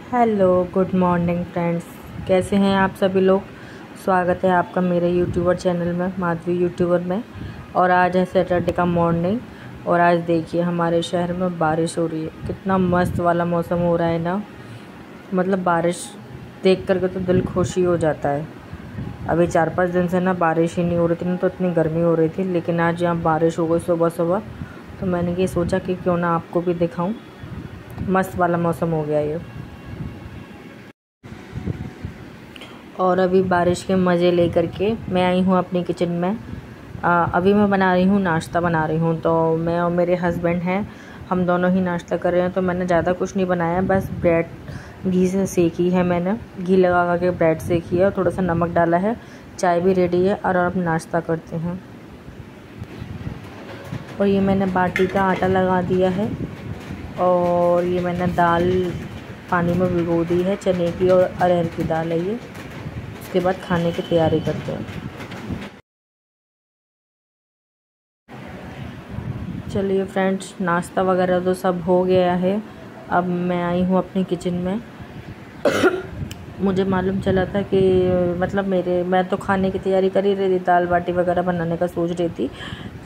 Hello, good morning friends. कैसे हैं आप सभी लोग। स्वागत है आपका मेरे यूट्यूबर चैनल में, माधवी यूट्यूबर में। और आज है सैटरडे का मॉर्निंग और आज देखिए हमारे शहर में बारिश हो रही है। कितना मस्त वाला मौसम हो रहा है ना, मतलब बारिश देख करके तो दिल खुशी हो जाता है। अभी 4-5 दिन से ना बारिश ही नहीं हो रही थी ना, तो इतनी गर्मी हो रही थी, लेकिन आज यहाँ बारिश हो गई सुबह सुबह। तो मैंने ये सोचा कि क्यों ना आपको भी दिखाऊं। मस्त वाला मौसम हो गया ये। और अभी बारिश के मज़े लेकर के मैं आई हूँ अपनी किचन में। अभी मैं बना रही हूँ, नाश्ता बना रही हूँ। तो मैं और मेरे हस्बैंड हैं, हम दोनों ही नाश्ता कर रहे हैं। तो मैंने ज़्यादा कुछ नहीं बनाया, बस ब्रेड घी से सेकी है। मैंने घी लगा के ब्रेड सेकी है और थोड़ा सा नमक डाला है। चाय भी रेडी है और अब नाश्ता करते हैं। और ये मैंने बाटी का आटा लगा दिया है और ये मैंने दाल पानी में भिगो दी है, चने की और अरहर की दाल है ये। उसके बाद खाने की तैयारी करते हैं। चलिए फ्रेंड्स, नाश्ता वगैरह तो सब हो गया है। अब मैं आई हूँ अपनी किचन में। मुझे मालूम चला था कि मतलब मैं तो खाने की तैयारी कर ही रही थी, दाल बाटी वगैरह बनाने का सोच रही थी।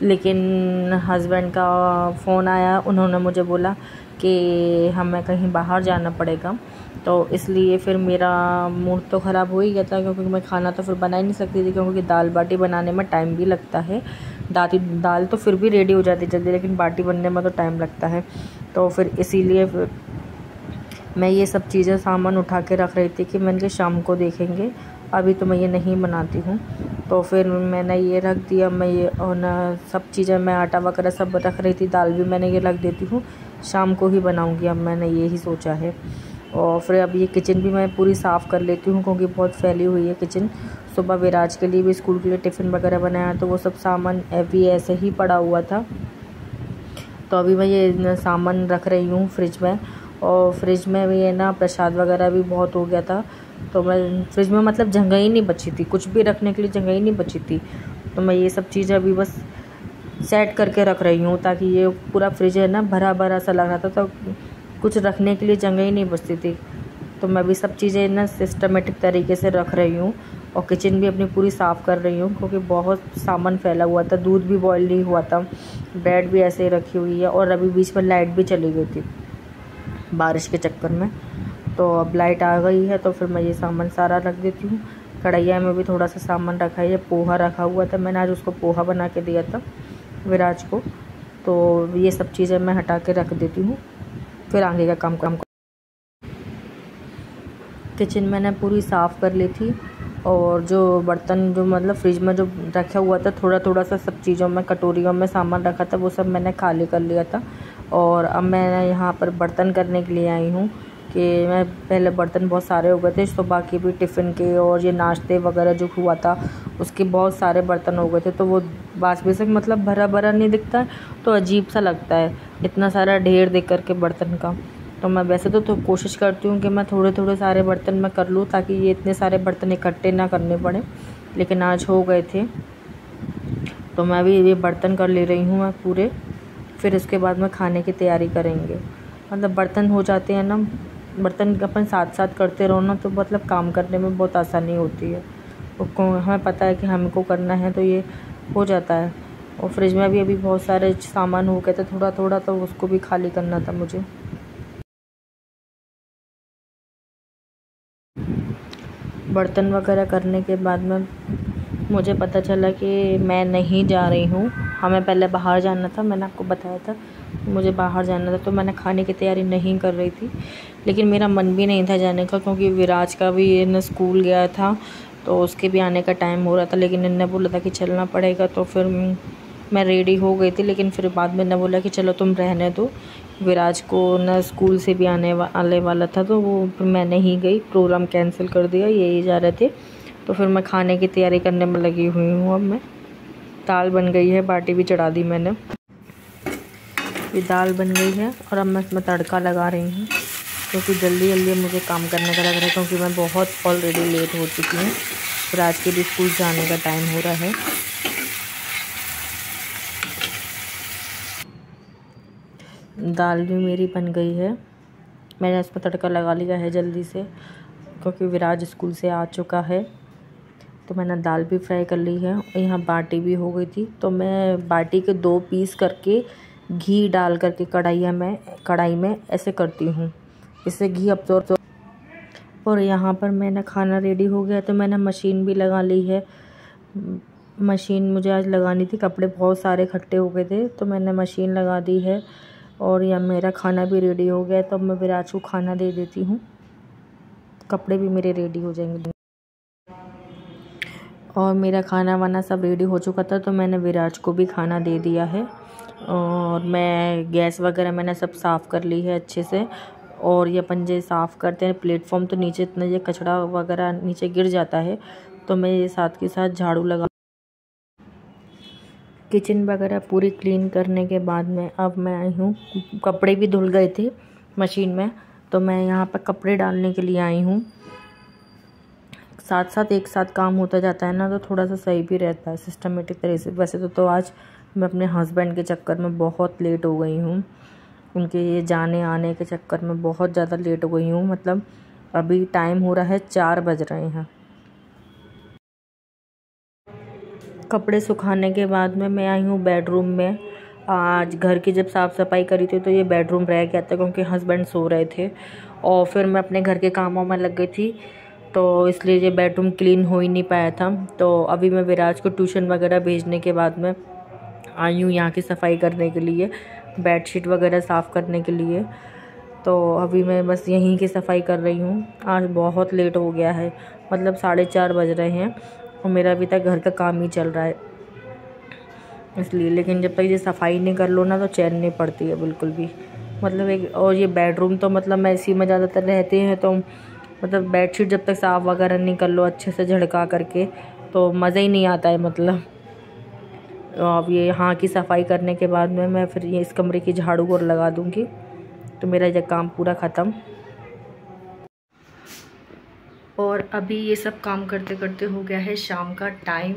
लेकिन हस्बैंड का फ़ोन आया, उन्होंने मुझे बोला कि हमें कहीं बाहर जाना पड़ेगा। तो इसलिए फिर मेरा मूड तो ख़राब हो ही गया था, क्योंकि मैं खाना तो फिर बना ही नहीं सकती थी, क्योंकि दाल बाटी बनाने में टाइम भी लगता है। दाल तो फिर भी रेडी हो जाती जल्दी, लेकिन बाटी बनने में तो टाइम लगता है। तो फिर इसीलिए मैं ये सब चीज़ें सामान उठा के रख रही थी कि मैंने कि शाम को देखेंगे, अभी तो मैं ये नहीं बनाती हूँ। तो फिर मैंने ये रख दिया। मैं ये और ना सब चीज़ें, मैं आटा वगैरह सब रख रही थी। दाल भी मैंने ये रख देती हूँ, शाम को ही बनाऊँगी, अब मैंने ये ही सोचा है। और फिर अब ये किचन भी मैं पूरी साफ़ कर लेती हूँ, क्योंकि बहुत फैली हुई है किचन। सुबह विराज के लिए भी स्कूल के लिए टिफ़िन वगैरह बनाया, तो वो सब सामान अभी ऐसे ही पड़ा हुआ था। तो अभी मैं ये सामान रख रही हूँ फ्रिज में। और फ्रिज में भी है ना, प्रसाद वगैरह भी बहुत हो गया था। तो मैं फ्रिज में मतलब जगह ही नहीं बची थी, कुछ भी रखने के लिए जगह ही नहीं बची थी। तो मैं ये सब चीज़ें अभी बस सेट करके रख रही हूँ, ताकि ये पूरा फ्रिज है ना भरा भरा सा लग रहा था, तो कुछ रखने के लिए जगह ही नहीं बचती थी। तो मैं भी सब चीज़ें ना सिस्टमेटिक तरीके से रख रही हूँ। और किचन भी अपनी पूरी साफ़ कर रही हूँ, क्योंकि बहुत सामान फैला हुआ था। दूध भी बॉयल नहीं हुआ था, ब्रेड भी ऐसे ही रखी हुई है। और अभी बीच में लाइट भी चली गई थी बारिश के चक्कर में। तो अब लाइट आ गई है, तो फिर मैं ये सामान सारा रख देती हूँ। कढ़ैया में भी थोड़ा सा सामान रखा है। ये पोहा रखा हुआ था, मैंने आज उसको पोहा बना के दिया था विराज को। तो ये सब चीज़ें मैं हटा के रख देती हूँ, फिर आगे का काम। किचन मैंने पूरी साफ़ कर ली थी। और जो बर्तन जो मतलब फ्रिज में जो रखा हुआ था, थोड़ा थोड़ा सा सब चीज़ों में, कटोरियों में सामान रखा था, वो सब मैंने खाली कर लिया था। और अब मैं यहाँ पर बर्तन करने के लिए आई हूँ कि मैं पहले बर्तन बहुत सारे हो गए थे सुबह के भी, टिफ़िन के और ये नाश्ते वगैरह जो हुआ था उसके बहुत सारे बर्तन हो गए थे। तो वो बास से मतलब भरा भरा नहीं दिखता है, तो अजीब सा लगता है इतना सारा ढेर देख कर के बर्तन का। तो मैं वैसे तो कोशिश करती हूँ कि मैं थोड़े थोड़े सारे बर्तन मैं कर लूँ, ताकि ये इतने सारे बर्तन इकट्ठे ना करने पड़े। लेकिन आज हो गए थे, तो मैं भी ये बर्तन कर ले रही हूँ मैं पूरे। फिर उसके बाद में खाने की तैयारी करेंगे। मतलब बर्तन हो जाते हैं ना, बर्तन अपन साथ साथ करते रहो ना, तो मतलब काम करने में बहुत आसानी होती है। हमें पता है कि हमको करना है, तो ये हो जाता है। और फ्रिज में भी अभी बहुत सारे सामान हो गए थे थोड़ा थोड़ा, तो उसको भी खाली करना था मुझे। बर्तन वगैरह करने के बाद में मुझे पता चला कि मैं नहीं जा रही हूँ। हमें पहले बाहर जाना था, मैंने आपको बताया था मुझे बाहर जाना था। तो मैंने खाने की तैयारी नहीं कर रही थी, लेकिन मेरा मन भी नहीं था जाने का, क्योंकि विराज का भी इन स्कूल गया था, तो उसके भी आने का टाइम हो रहा था। लेकिन इन्होंने बोला था कि चलना पड़ेगा, तो फिर मैं रेडी हो गई थी। लेकिन फिर बाद में इन्होंने बोला कि चलो तुम रहने दो, विराज को ना स्कूल से भी आने वाला था, तो वो फिर मैं नहीं गई, प्रोग्राम कैंसिल कर दिया, यही जा रहे थे। तो फिर मैं खाने की तैयारी करने में लगी हुई हूँ। अब मैं दाल बन गई है, बाटी भी चढ़ा दी मैंने। ये दाल बन गई है और अब मैं इसमें तड़का लगा रही हूँ, क्योंकि जल्दी जल्दी मुझे काम करने का लग रहा है, क्योंकि मैं बहुत ऑलरेडी लेट हो चुकी हूँ। विराज के भी स्कूल जाने का टाइम हो रहा है। दाल भी मेरी बन गई है मैंने इसमें तड़का लगा लिया है जल्दी से, क्योंकि विराज स्कूल से आ चुका है। तो मैंने दाल भी फ्राई कर ली है। यहाँ बाटी भी हो गई थी, तो मैं बाटी के 2 पीस करके घी डाल करके कढ़ाई में ऐसे करती हूँ, इससे घी अब्जॉर्ब। और यहाँ पर मैंने खाना रेडी हो गया, तो मैंने मशीन भी लगा ली है। मशीन मुझे आज लगानी थी, कपड़े बहुत सारे इकट्ठे हो गए थे, तो मैंने मशीन लगा दी है। और यह मेरा खाना भी रेडी हो गया, तो मैं विराज को खाना दे देती हूँ, कपड़े भी मेरे रेडी हो जाएंगे। और मेरा खाना वाना सब रेडी हो चुका था, तो मैंने विराज को भी खाना दे दिया है। और मैं गैस वगैरह मैंने सब साफ़ कर ली है अच्छे से। और ये पंजे साफ़ करते हैं, प्लेटफॉर्म तो नीचे इतना ये कचरा वगैरह नीचे गिर जाता है, तो मैं ये साथ के साथ झाड़ू लगा। किचन वगैरह पूरी क्लीन करने के बाद में अब मैं आई हूँ, कपड़े भी धुल गए थे मशीन में, तो मैं यहाँ पर कपड़े डालने के लिए आई हूँ। साथ साथ एक साथ काम होता जाता है ना, तो थोड़ा सा सही भी रहता है सिस्टमेटिक तरह से। वैसे तो आज मैं अपने हस्बैंड के चक्कर में बहुत लेट हो गई हूँ, उनके ये जाने आने के चक्कर में बहुत ज़्यादा लेट हो गई हूँ। मतलब अभी टाइम हो रहा है 4 बज रहे हैं। कपड़े सुखाने के बाद में मैं आई हूँ बेडरूम में। आज घर की जब साफ़ सफाई करी थी, तो ये बेडरूम रह गया था, क्योंकि हस्बैंड सो रहे थे और फिर मैं अपने घर के कामों में लग गई थी, तो इसलिए ये बेडरूम क्लीन हो ही नहीं पाया था। तो अभी मैं विराज को ट्यूशन वगैरह भेजने के बाद में आई हूँ यहाँ की सफाई करने के लिए, बेडशीट वगैरह साफ़ करने के लिए। तो अभी मैं बस यहीं की सफाई कर रही हूँ। आज बहुत लेट हो गया है, मतलब 4:30 बज रहे हैं और मेरा अभी तक घर का काम ही चल रहा है इसलिए। लेकिन जब तक ये सफाई नहीं कर लो ना, तो चैन नहीं पड़ती है बिल्कुल भी। मतलब और ये बेडरूम तो मतलब मैं इसी में ज़्यादातर रहते हैं, तो मतलब बेडशीट जब तक साफ़ वगैरह नहीं कर लो अच्छे से झड़का करके, तो मज़ा ही नहीं आता है। मतलब अब ये यहाँ की सफाई करने के बाद में मैं फिर ये इस कमरे की झाड़ू और लगा दूँगी, तो मेरा ये काम पूरा ख़त्म। और अभी ये सब काम करते करते हो गया है शाम का टाइम,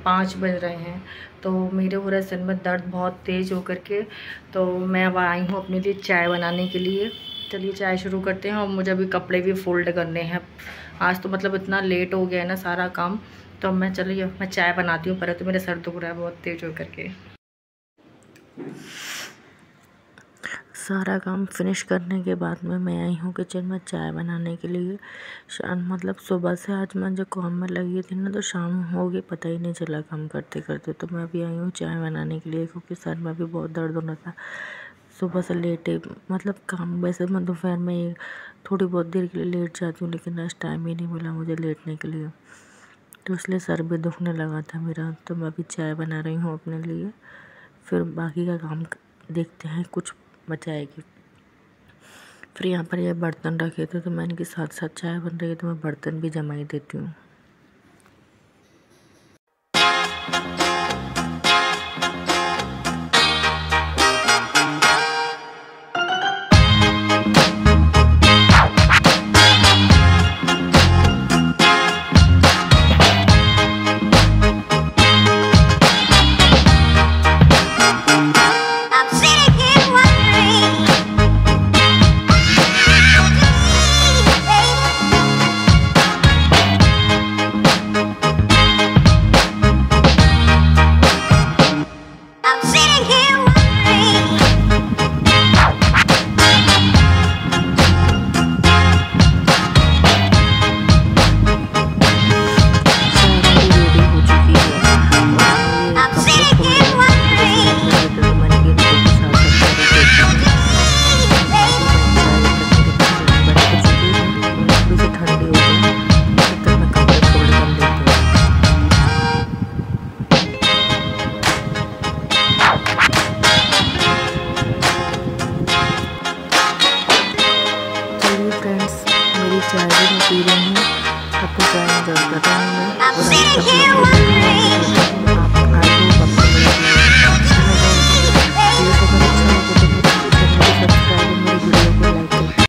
5 बज रहे हैं। तो मेरे हो रहा है सिर में दर्द बहुत तेज़ होकर के, तो मैं अब आई हूँ अपने लिए चाय बनाने के लिए। चलिए चाय शुरू करते हैं। और मुझे अभी कपड़े भी फोल्ड करने हैं। आज तो मतलब इतना लेट हो गया है ना सारा काम, तो चलिए मैं चाय बनाती हूँ। पहले तो मेरा सर दुख रहा है बहुत तेज़ होकर के। सारा काम फिनिश करने के बाद में मैं आई हूँ किचन में चाय बनाने के लिए। मतलब सुबह से आज मैं जो काम में लगी थी ना, तो शाम हो गई पता ही नहीं चला काम करते करते। तो मैं अभी आई हूँ चाय बनाने के लिए, क्योंकि सर में भी बहुत दर्द हो रहा था सुबह से लेट। मतलब काम वैसे मैं दोपहर में थोड़ी बहुत देर के लिए लेट जाती हूँ, लेकिन आज टाइम ही नहीं मिला मुझे लेटने के लिए, तो इसलिए सर भी दुखने लगा था मेरा। तो मैं अभी चाय बना रही हूँ अपने लिए, फिर बाकी का काम देखते हैं कुछ बचाएगी। फिर यहाँ पर ये बर्तन रखे थे, तो मैं इनके साथ साथ चाय बन रही है, तो मैं बर्तन भी जमा ही देती हूँ।